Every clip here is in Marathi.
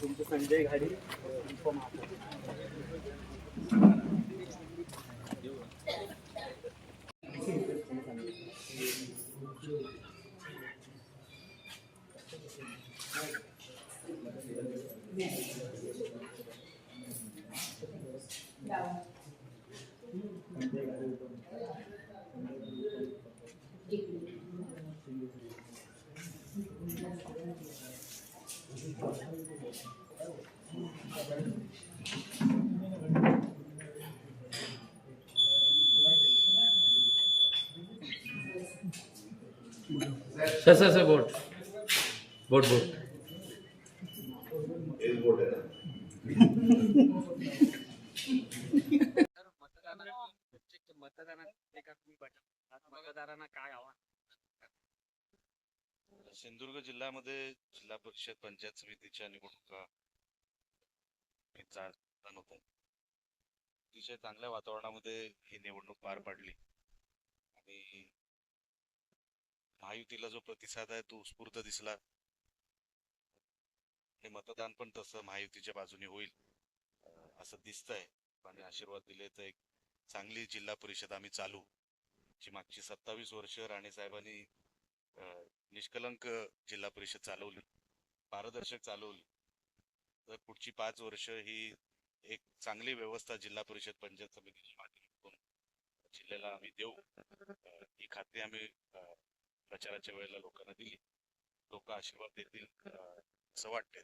तुमचं संजय घाडी सर बोट बोट बोट एअरपोर्ट आहे ना. मतदारांना काय आव्हान? सिंधुदुर्ग जिल्ह्यामध्ये जिल्हा परिषद पंचायत समितीच्या निवडणुका होत. अतिशय चांगल्या वातावरणामध्ये ही निवडणूक पार पाडली आणि महायुतीला जो प्रतिसाद आहे तो उत्स्फूर्त दिसला आणि मतदान पण तसं महायुतीच्या बाजूने होईल असं दिसतंय. आणि आशीर्वाद दिले तर एक चांगली जिल्हा परिषद आम्ही चालू, जी मागची 27 वर्ष राणे साहेबांनी निष्कलंक जिल्हा परिषद चालवली, पारदर्शक चालवली, तर पुढची 5 वर्ष ही एक चांगली व्यवस्था जिल्हा परिषद पंचायत समितीच्या माध्यमातून जिल्ह्याला आम्ही देऊ, ही खात्री आम्ही प्रचाराच्या वेळेला लोकांना दिली. लोक आशीर्वाद देतील असं वाटतंय.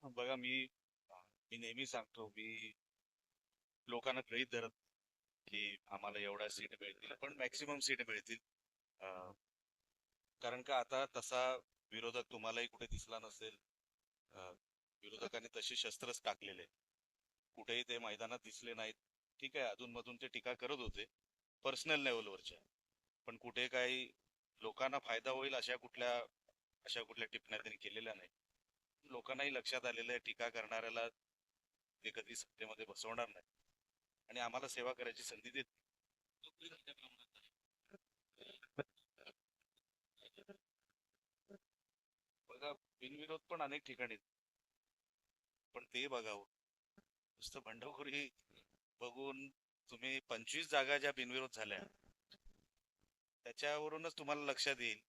बघा, मी नेहमी सांगतो, मी लोकांना गृहीत धरत की आम्हाला एवढ्या सीट मिळतील, पण मॅक्सिमम सीट मिळतील. कारण का आता तसा विरोधक तुम्हालाही कुठे दिसला नसेल. विरोधकांनी तशी शस्त्रच टाकलेले, कुठेही ते मैदानात दिसले नाहीत. ठीक आहे, अधूनमधून ते टीका करत होते पर्सनल लेवलवरच्या, पण कुठे काही लोकांना फायदा होईल अशा कुठल्या टिप्पण्या त्यांनी केलेल्या नाही. लोकांनाही लक्षात आलेलं आहे टीका करणाऱ्याला ते कधी सत्तेमध्ये बसवणार नाही आणि आम्हाला सेवा करायची संधी देत. बघा, बिनविरोध पण अनेक ठिकाणी, पण ते बघावं, नुसतं बंडखोरी बघून तुम्ही 25 जागा ज्या बिनविरोध झाल्या त्याच्यावरूनच तुम्हाला लक्षात येईल.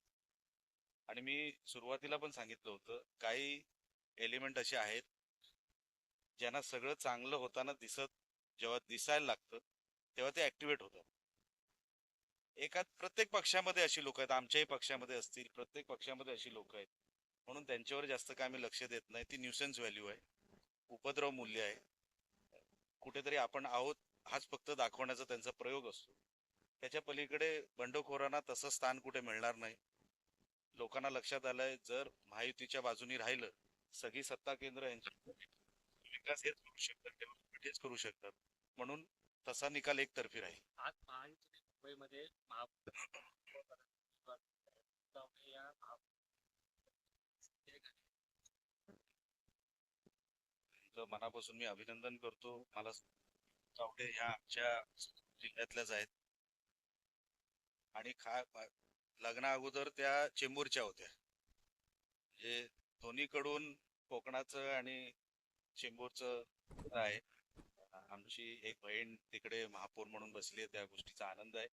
आणि मी सुरुवातीला पण सांगितलं होतं, काही एलिमेंट असे आहेत ज्यांना सगळं चांगलं होताना जेव्हा दिसायला लागतं तेव्हा ते ऍक्टिव्हेट होतात. प्रत्येक पक्षामध्ये अशी लोक आहेत, आमच्याही पक्षामध्ये असतील, प्रत्येक पक्षामध्ये अशी लोक आहेत, म्हणून त्यांच्यावर जास्त काय आम्ही लक्ष देत नाही. ती न्यूसेन्स व्हॅल्यू आहे, उपद्रव मूल्य आहे. कुठेतरी आपण आहोत हाच फक्त दाखवण्याचा त्यांचा प्रयोग असतो. त्याच्या पलीकडे बंडखोरांना तसं स्थान कुठे मिळणार नाही. लोकांना लक्षात आलंय, जर महायुतीच्या बाजूनी राहिलं, सगळी सत्ता केंद्र यांची विकास हेच करू शकतात, डेव्हलपमेंट हेच करू शकतात, म्हणून तसा निकाल एकतर्फी राहील. आज महायुतीने मुंबईमध्ये मनापासून मी अभिनंदन करतो. मला चावडे ह्या आमच्या जिल्ह्यातल्याच आहेत आणि लग्ना अगोदर त्या चेंबूरच्या होत्या. म्हणजे दोन्हीकडून कोकणाचं आणि चेंबूरचं आहे. आमची एक बहीण तिकडे महापौर म्हणून बसली आहे, त्या गोष्टीचा आनंद आहे.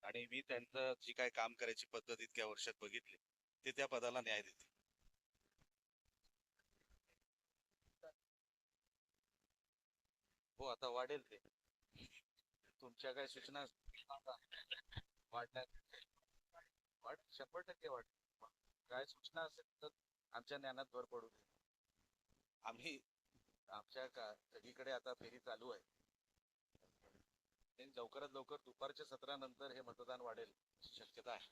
आणि मी त्यांचं जी काय काम करायची पद्धत इतक्या वर्षात बघितली, ते त्या पदाला न्याय देते. हो, आता वाढेल ते. तुमच्या काय सूचना वाढण्यात 100% वाढ. काय सूचना असेल तर आमच्या ज्ञानात भर पडू दे. आम्ही आमच्या सगळीकडे आता फेरी चालू आहे. लवकरात लवकर दुपारच्या सत्रानंतर हे मतदान वाढेल अशी शक्यता आहे.